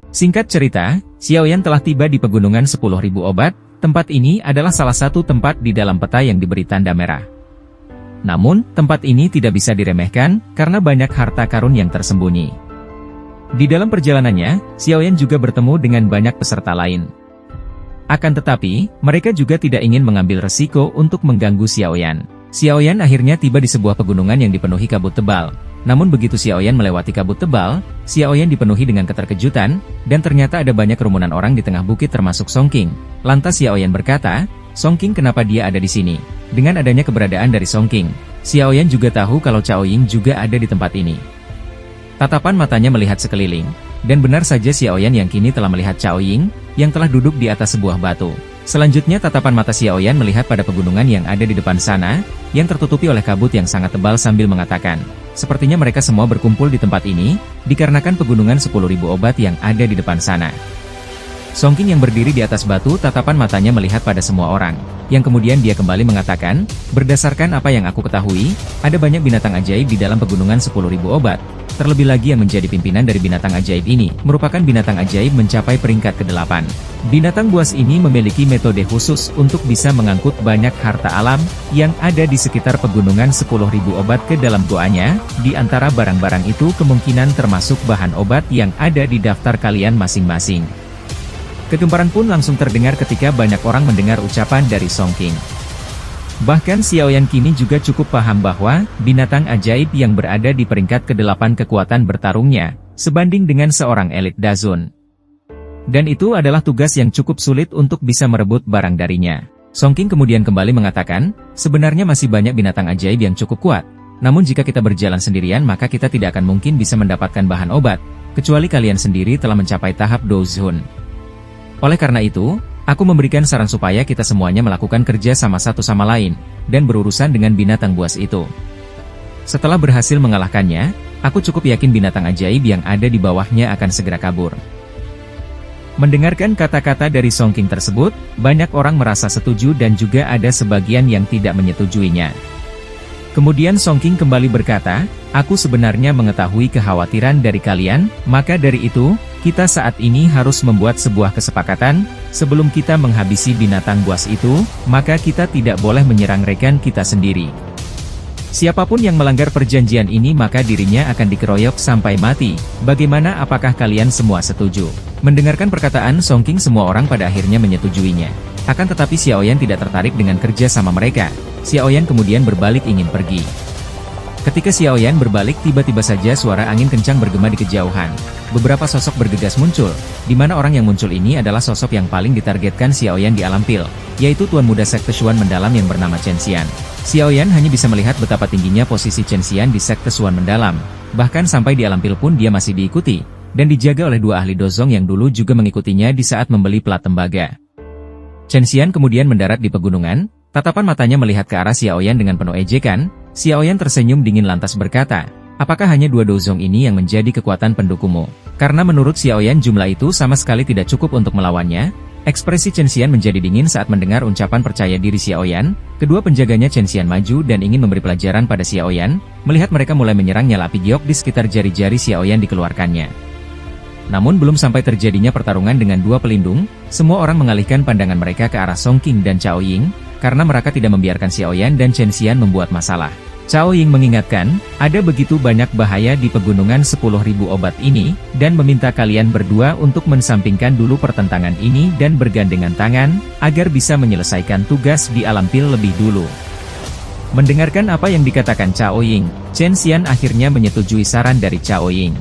Singkat cerita, Xiaoyan telah tiba di pegunungan 10.000 obat. Tempat ini adalah salah satu tempat di dalam peta yang diberi tanda merah. Namun, tempat ini tidak bisa diremehkan, karena banyak harta karun yang tersembunyi. Di dalam perjalanannya, Xiaoyan juga bertemu dengan banyak peserta lain. Akan tetapi, mereka juga tidak ingin mengambil resiko untuk mengganggu Xiaoyan. Xiaoyan akhirnya tiba di sebuah pegunungan yang dipenuhi kabut tebal. Namun begitu Xiaoyan melewati kabut tebal, Xiaoyan dipenuhi dengan keterkejutan, dan ternyata ada banyak kerumunan orang di tengah bukit termasuk Song Qing. Lantas Xiaoyan berkata, "Song Qing, kenapa dia ada di sini?" Dengan adanya keberadaan dari Song Qing, Xiaoyan juga tahu kalau Cao Ying juga ada di tempat ini. Tatapan matanya melihat sekeliling, dan benar saja Xiaoyan yang kini telah melihat Cao Ying, yang telah duduk di atas sebuah batu. Selanjutnya tatapan mata Xiaoyan melihat pada pegunungan yang ada di depan sana, yang tertutupi oleh kabut yang sangat tebal sambil mengatakan, "Sepertinya mereka semua berkumpul di tempat ini, dikarenakan pegunungan 10.000 obat yang ada di depan sana." Song Qing yang berdiri di atas batu, tatapan matanya melihat pada semua orang, yang kemudian dia kembali mengatakan, "Berdasarkan apa yang aku ketahui, ada banyak binatang ajaib di dalam pegunungan 10.000 obat. Terlebih lagi yang menjadi pimpinan dari binatang ajaib ini, merupakan binatang ajaib mencapai peringkat ke-8. Binatang buas ini memiliki metode khusus untuk bisa mengangkut banyak harta alam, yang ada di sekitar pegunungan 10.000 obat ke dalam goanya. Di antara barang-barang itu kemungkinan termasuk bahan obat yang ada di daftar kalian masing-masing." Kegemparan pun langsung terdengar ketika banyak orang mendengar ucapan dari Song Qing. Bahkan Xiaoyan kini juga cukup paham bahwa, binatang ajaib yang berada di peringkat ke-8 kekuatan bertarungnya, sebanding dengan seorang elit Dazun. Dan itu adalah tugas yang cukup sulit untuk bisa merebut barang darinya. Song Qing kemudian kembali mengatakan, "Sebenarnya masih banyak binatang ajaib yang cukup kuat. Namun jika kita berjalan sendirian maka kita tidak akan mungkin bisa mendapatkan bahan obat, kecuali kalian sendiri telah mencapai tahap Dozun. Oleh karena itu, aku memberikan saran supaya kita semuanya melakukan kerja sama satu sama lain, dan berurusan dengan binatang buas itu. Setelah berhasil mengalahkannya, aku cukup yakin binatang ajaib yang ada di bawahnya akan segera kabur." Mendengarkan kata-kata dari Song Qing tersebut, banyak orang merasa setuju dan juga ada sebagian yang tidak menyetujuinya. Kemudian Song Qing kembali berkata, "Aku sebenarnya mengetahui kekhawatiran dari kalian, maka dari itu, kita saat ini harus membuat sebuah kesepakatan. Sebelum kita menghabisi binatang buas itu, maka kita tidak boleh menyerang rekan kita sendiri. Siapapun yang melanggar perjanjian ini maka dirinya akan dikeroyok sampai mati. Bagaimana, apakah kalian semua setuju?" Mendengarkan perkataan Song Qing, semua orang pada akhirnya menyetujuinya. Akan tetapi Xiaoyan tidak tertarik dengan kerja sama mereka. Xiaoyan kemudian berbalik ingin pergi. Ketika Xiaoyan berbalik, tiba-tiba saja suara angin kencang bergema di kejauhan. Beberapa sosok bergegas muncul, di mana orang yang muncul ini adalah sosok yang paling ditargetkan Xiaoyan di alam pil, yaitu Tuan Muda Sekte Xuan Mendalam yang bernama Chen Xian. Xiaoyan hanya bisa melihat betapa tingginya posisi Chen Xian di Sekte Xuan Mendalam, bahkan sampai di alam pil pun dia masih diikuti, dan dijaga oleh dua ahli dozong yang dulu juga mengikutinya di saat membeli plat tembaga. Chen Xian kemudian mendarat di pegunungan, tatapan matanya melihat ke arah Xiaoyan dengan penuh ejekan. Xiaoyan tersenyum dingin lantas berkata, "Apakah hanya dua dozong ini yang menjadi kekuatan pendukungmu?" Karena menurut Xiaoyan jumlah itu sama sekali tidak cukup untuk melawannya, ekspresi Chen Xian menjadi dingin saat mendengar ucapan percaya diri Xiaoyan. Kedua penjaganya Chen Xian maju dan ingin memberi pelajaran pada Xiaoyan, melihat mereka mulai menyerang nyala api giok di sekitar jari-jari Xiaoyan dikeluarkannya. Namun belum sampai terjadinya pertarungan dengan dua pelindung, semua orang mengalihkan pandangan mereka ke arah Song Qing dan Cao Ying, karena mereka tidak membiarkan Xiaoyan dan Chen Xian membuat masalah. Cao Ying mengingatkan, "Ada begitu banyak bahaya di pegunungan 10.000 obat ini, dan meminta kalian berdua untuk mensampingkan dulu pertentangan ini dan bergandengan tangan, agar bisa menyelesaikan tugas di alam pil lebih dulu." Mendengarkan apa yang dikatakan Cao Ying, Chen Xian akhirnya menyetujui saran dari Cao Ying.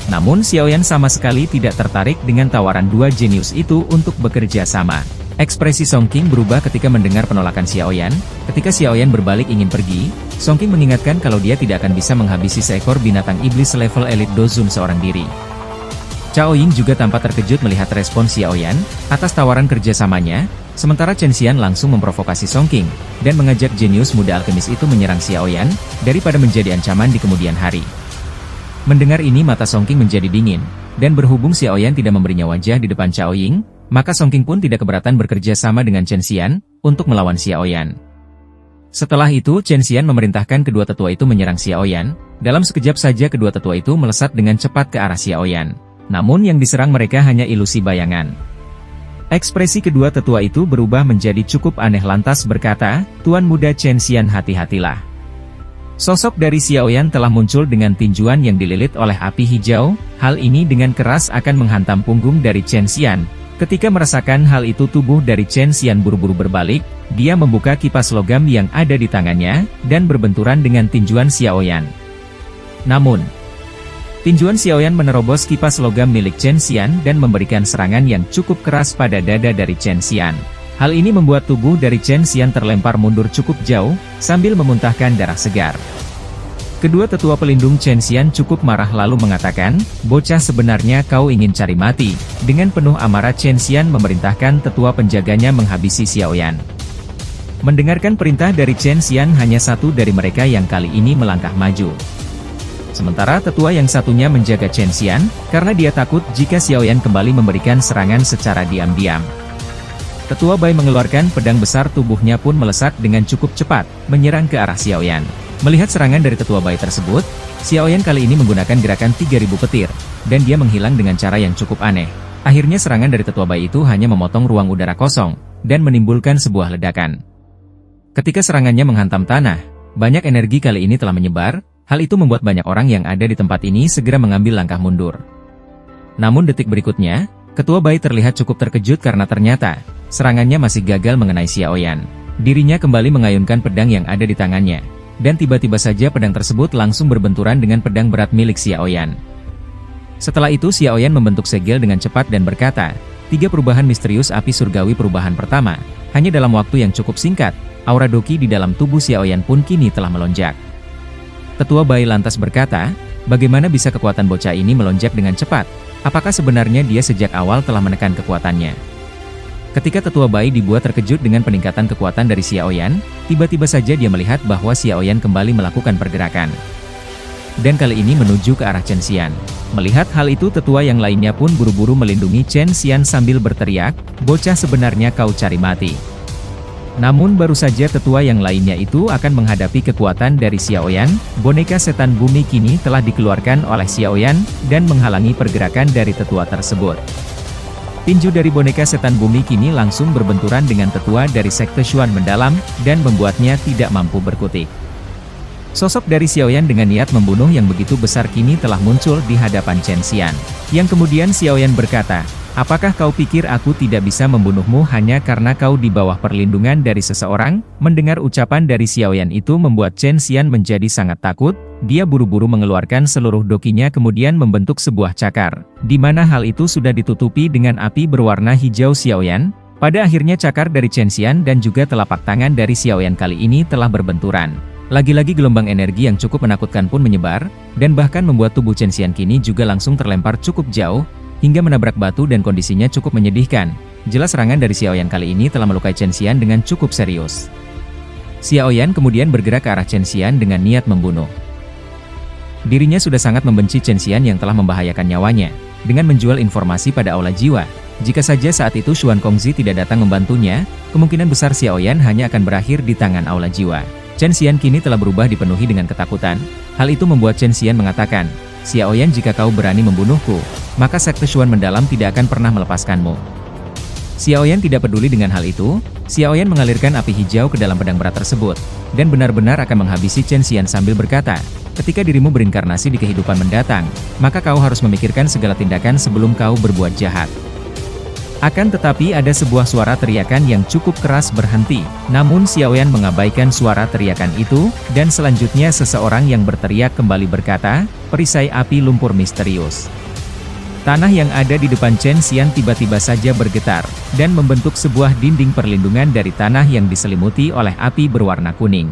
Namun Xiaoyan sama sekali tidak tertarik dengan tawaran dua jenius itu untuk bekerja sama. Ekspresi Song Qing berubah ketika mendengar penolakan Xiaoyan. Ketika Xiaoyan berbalik ingin pergi, Song Qing mengingatkan kalau dia tidak akan bisa menghabisi seekor binatang iblis level elit Dozun seorang diri. Cao Ying juga tampak terkejut melihat respon Xiaoyan atas tawaran kerjasamanya, sementara Chen Xian langsung memprovokasi Song Qing, dan mengajak jenius muda alkemis itu menyerang Xiaoyan, daripada menjadi ancaman di kemudian hari. Mendengar ini mata Song Qing menjadi dingin, dan berhubung Xiaoyan tidak memberinya wajah di depan Cao Ying, maka Song Qing pun tidak keberatan bekerja sama dengan Chen Xian, untuk melawan Xiaoyan. Setelah itu Chen Xian memerintahkan kedua tetua itu menyerang Xiaoyan. Dalam sekejap saja kedua tetua itu melesat dengan cepat ke arah Xiaoyan. Namun yang diserang mereka hanya ilusi bayangan. Ekspresi kedua tetua itu berubah menjadi cukup aneh lantas berkata, "Tuan muda Chen Xian, hati-hatilah." Sosok dari Xiaoyan telah muncul dengan tinjuan yang dililit oleh api hijau, hal ini dengan keras akan menghantam punggung dari Chen Xian. Ketika merasakan hal itu tubuh dari Chen Xian buru-buru berbalik, dia membuka kipas logam yang ada di tangannya, dan berbenturan dengan tinjuan Xiaoyan. Namun, tinjuan Xiaoyan menerobos kipas logam milik Chen Xian dan memberikan serangan yang cukup keras pada dada dari Chen Xian. Hal ini membuat tubuh dari Chen Xian terlempar mundur cukup jauh, sambil memuntahkan darah segar. Kedua tetua pelindung Chen Xian cukup marah lalu mengatakan, "Bocah, sebenarnya kau ingin cari mati." Dengan penuh amarah Chen Xian memerintahkan tetua penjaganya menghabisi Xiaoyan. Mendengarkan perintah dari Chen Xian, hanya satu dari mereka yang kali ini melangkah maju. Sementara tetua yang satunya menjaga Chen Xian, karena dia takut jika Xiaoyan kembali memberikan serangan secara diam-diam. Tetua Bai mengeluarkan pedang besar, tubuhnya pun melesat dengan cukup cepat, menyerang ke arah Xiaoyan. Melihat serangan dari tetua Bai tersebut, Xiaoyan kali ini menggunakan gerakan 3000 petir, dan dia menghilang dengan cara yang cukup aneh. Akhirnya serangan dari tetua Bai itu hanya memotong ruang udara kosong, dan menimbulkan sebuah ledakan. Ketika serangannya menghantam tanah, banyak energi kali ini telah menyebar, hal itu membuat banyak orang yang ada di tempat ini segera mengambil langkah mundur. Namun detik berikutnya, Ketua Bai terlihat cukup terkejut karena ternyata, serangannya masih gagal mengenai Xiaoyan. Dirinya kembali mengayunkan pedang yang ada di tangannya, dan tiba-tiba saja pedang tersebut langsung berbenturan dengan pedang berat milik Xiaoyan. Setelah itu Xiaoyan membentuk segel dengan cepat dan berkata, "3 perubahan misterius api surgawi perubahan pertama." Hanya dalam waktu yang cukup singkat, aura doki di dalam tubuh Xiaoyan pun kini telah melonjak. Tetua Bai lantas berkata, "Bagaimana bisa kekuatan bocah ini melonjak dengan cepat? Apakah sebenarnya dia sejak awal telah menekan kekuatannya?" Ketika Tetua Bai dibuat terkejut dengan peningkatan kekuatan dari Xiaoyan, tiba-tiba saja dia melihat bahwa Xiaoyan kembali melakukan pergerakan. Dan kali ini menuju ke arah Chen Xian. Melihat hal itu tetua yang lainnya pun buru-buru melindungi Chen Xian sambil berteriak, "Bocah, sebenarnya kau cari mati." Namun baru saja tetua yang lainnya itu akan menghadapi kekuatan dari Xiaoyan, boneka setan bumi kini telah dikeluarkan oleh Xiaoyan, dan menghalangi pergerakan dari tetua tersebut. Tinju dari boneka setan bumi kini langsung berbenturan dengan tetua dari sekte Xuan mendalam, dan membuatnya tidak mampu berkutik. Sosok dari Xiaoyan dengan niat membunuh yang begitu besar kini telah muncul di hadapan Chen Xian. Yang kemudian Xiaoyan berkata, "Apakah kau pikir aku tidak bisa membunuhmu hanya karena kau di bawah perlindungan dari seseorang?" Mendengar ucapan dari Xiaoyan itu membuat Chen Xian menjadi sangat takut. Dia buru-buru mengeluarkan seluruh dokinya kemudian membentuk sebuah cakar, di mana hal itu sudah ditutupi dengan api berwarna hijau Xiaoyan. Pada akhirnya cakar dari Chen Xian dan juga telapak tangan dari Xiaoyan kali ini telah berbenturan. Lagi-lagi gelombang energi yang cukup menakutkan pun menyebar, dan bahkan membuat tubuh Chen Xian kini juga langsung terlempar cukup jauh, hingga menabrak batu dan kondisinya cukup menyedihkan. Jelas serangan dari Xiaoyan kali ini telah melukai Chen Xian dengan cukup serius. Xiaoyan kemudian bergerak ke arah Chen Xian dengan niat membunuh. Dirinya sudah sangat membenci Chen Xian yang telah membahayakan nyawanya, dengan menjual informasi pada aula jiwa. Jika saja saat itu Xuan Kongzi tidak datang membantunya, kemungkinan besar Xiaoyan hanya akan berakhir di tangan aula jiwa. Chen Xian kini telah berubah dipenuhi dengan ketakutan. Hal itu membuat Chen Xian mengatakan, "Xiaoyan, jika kau berani membunuhku, maka sekte Xuan mendalam tidak akan pernah melepaskanmu." Xiaoyan tidak peduli dengan hal itu. Xiaoyan mengalirkan api hijau ke dalam pedang berat tersebut, dan benar-benar akan menghabisi Chen Xian sambil berkata, "Ketika dirimu berinkarnasi di kehidupan mendatang, maka kau harus memikirkan segala tindakan sebelum kau berbuat jahat." Akan tetapi ada sebuah suara teriakan yang cukup keras berhenti, namun Xiaoyan mengabaikan suara teriakan itu, dan selanjutnya seseorang yang berteriak kembali berkata, "Perisai api lumpur misterius." Tanah yang ada di depan Chen Xian tiba-tiba saja bergetar, dan membentuk sebuah dinding perlindungan dari tanah yang diselimuti oleh api berwarna kuning.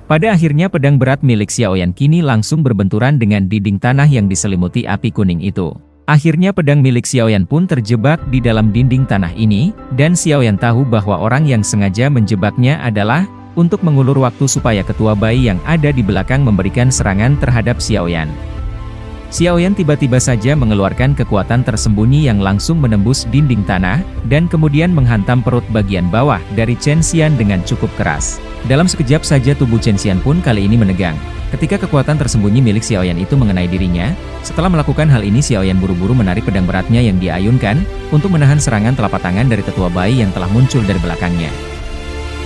Pada akhirnya pedang berat milik Xiaoyan kini langsung berbenturan dengan dinding tanah yang diselimuti api kuning itu. Akhirnya pedang milik Xiaoyan pun terjebak di dalam dinding tanah ini, dan Xiaoyan tahu bahwa orang yang sengaja menjebaknya adalah untuk mengulur waktu supaya Ketua Bai yang ada di belakang memberikan serangan terhadap Xiaoyan. Xiaoyan tiba-tiba saja mengeluarkan kekuatan tersembunyi yang langsung menembus dinding tanah, dan kemudian menghantam perut bagian bawah dari Chen Xian dengan cukup keras. Dalam sekejap saja tubuh Chen Xian pun kali ini menegang. Ketika kekuatan tersembunyi milik Xiaoyan itu mengenai dirinya, setelah melakukan hal ini Xiaoyan buru-buru menarik pedang beratnya yang dia ayunkan, untuk menahan serangan telapak tangan dari tetua bayi yang telah muncul dari belakangnya.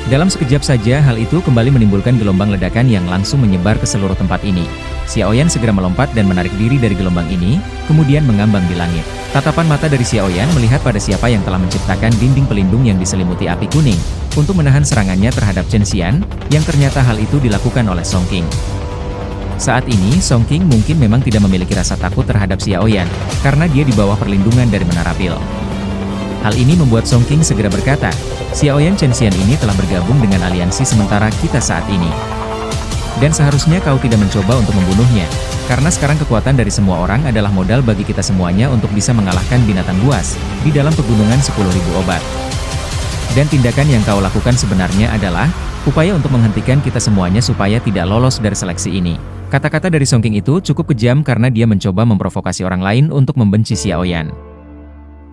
Dalam sekejap saja hal itu kembali menimbulkan gelombang ledakan yang langsung menyebar ke seluruh tempat ini. Xiaoyan segera melompat dan menarik diri dari gelombang ini, kemudian mengambang di langit. Tatapan mata dari Xiaoyan melihat pada siapa yang telah menciptakan dinding pelindung yang diselimuti api kuning, untuk menahan serangannya terhadap Chen Xian, yang ternyata hal itu dilakukan oleh Song Qing. Saat ini Song Qing mungkin memang tidak memiliki rasa takut terhadap Xiaoyan, karena dia di bawah perlindungan dari Menara Pil. Hal ini membuat Song Qing segera berkata, Xiaoyan Chen Xian ini telah bergabung dengan aliansi sementara kita saat ini. Dan seharusnya kau tidak mencoba untuk membunuhnya, karena sekarang kekuatan dari semua orang adalah modal bagi kita semuanya untuk bisa mengalahkan binatang buas, di dalam pegunungan 10.000 obat. Dan tindakan yang kau lakukan sebenarnya adalah, upaya untuk menghentikan kita semuanya supaya tidak lolos dari seleksi ini. Kata-kata dari Song Qing itu cukup kejam karena dia mencoba memprovokasi orang lain untuk membenci Xiaoyan.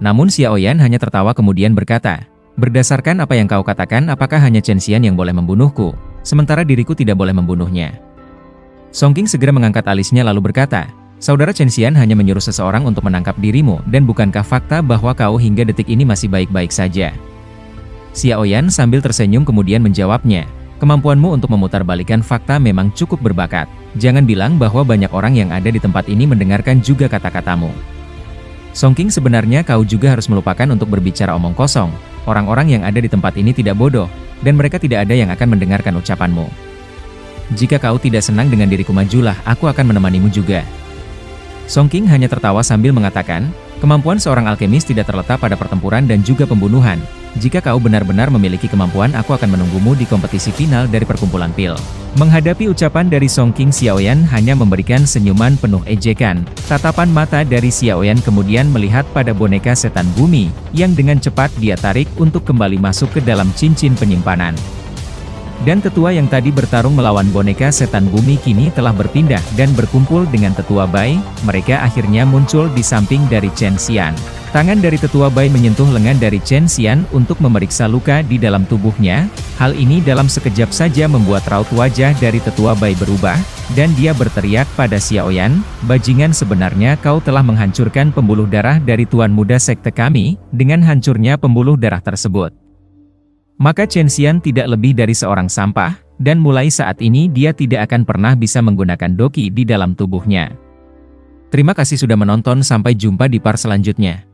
Namun Xiaoyan hanya tertawa kemudian berkata, berdasarkan apa yang kau katakan apakah hanya Chen Xian yang boleh membunuhku, sementara diriku tidak boleh membunuhnya. Song Qing segera mengangkat alisnya lalu berkata, saudara Chen Xian hanya menyuruh seseorang untuk menangkap dirimu dan bukankah fakta bahwa kau hingga detik ini masih baik-baik saja? Xiaoyan sambil tersenyum kemudian menjawabnya, kemampuanmu untuk memutarbalikkan fakta memang cukup berbakat. Jangan bilang bahwa banyak orang yang ada di tempat ini mendengarkan juga kata-katamu. Song Qing sebenarnya kau juga harus melupakan untuk berbicara omong kosong. Orang-orang yang ada di tempat ini tidak bodoh, dan mereka tidak ada yang akan mendengarkan ucapanmu. Jika kau tidak senang dengan diriku majulah, aku akan menemanimu juga. Song Qing hanya tertawa sambil mengatakan, kemampuan seorang alkemis tidak terletak pada pertempuran dan juga pembunuhan. Jika kau benar-benar memiliki kemampuan, aku akan menunggumu di kompetisi final dari perkumpulan pil. Menghadapi ucapan dari Song Qing, Xiaoyan hanya memberikan senyuman penuh ejekan. Tatapan mata dari Xiaoyan kemudian melihat pada boneka setan bumi, yang dengan cepat dia tarik untuk kembali masuk ke dalam cincin penyimpanan. Dan tetua yang tadi bertarung melawan boneka setan bumi kini telah berpindah dan berkumpul dengan tetua Bai. Mereka akhirnya muncul di samping dari Chen Xian. Tangan dari tetua Bai menyentuh lengan dari Chen Xian untuk memeriksa luka di dalam tubuhnya. Hal ini dalam sekejap saja membuat raut wajah dari tetua Bai berubah, dan dia berteriak pada Xiaoyan, bajingan, sebenarnya kau telah menghancurkan pembuluh darah dari tuan muda sekte kami, dengan hancurnya pembuluh darah tersebut. Maka Chen Xian tidak lebih dari seorang sampah, dan mulai saat ini dia tidak akan pernah bisa menggunakan doki di dalam tubuhnya. Terima kasih sudah menonton, sampai jumpa di part selanjutnya.